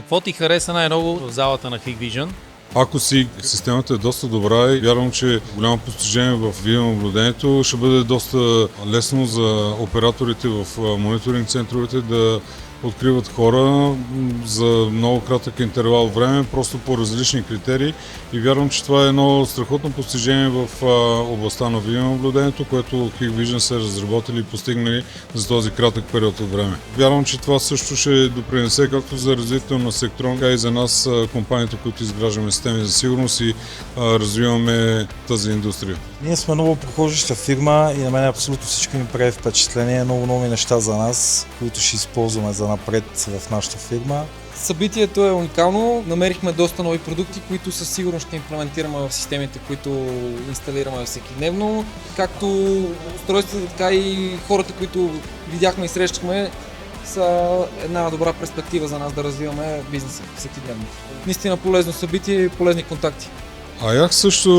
Какво ти хареса най-много в залата на Hikvision? Ако системата е доста добра и вярвам, че голямо постижение в видеонаблюдението, ще бъде доста лесно за операторите в мониторинг центровете да откриват хора за много кратък интервал време, просто по различни критерии, и вярвам, че това е едно страхотно постижение в областта на видеонаблюдението, което Hikvision са разработили и постигнали за този кратък период от време. Вярвам, че това също ще допринесе както за развитието на сектора, така и за нас, компаниите, които изграждаме системи за сигурност и развиваме тази индустрия. Ние сме много прохождаща фирма и на мен абсолютно всичко ми прави впечатление. Много нови неща за нас, които ще използваме за напред в нашата фирма. Събитието е уникално. Намерихме доста нови продукти, които със сигурност ще имплементираме в системите, които инсталираме всекидневно. Както устройствата, така и хората, които видяхме и срещахме, са една добра перспектива за нас да развиваме бизнеса всекидневно. Наистина полезно събитие и полезни контакти. Аях също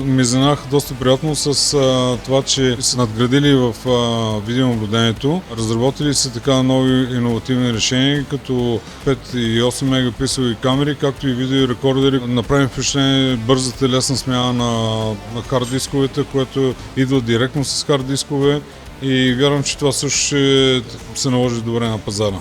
ми изненах доста приятно с това, че са надградили в видеонаблюдението. Разработили са така нови иновативни решения, като 5 и 8 мегапикселови камери, както и видеорекордери. Направим впечатление бързата и лесна смяна на хард дисковете, което идва директно с хард дискове, и вярвам, че това също ще се наложи добре на пазара.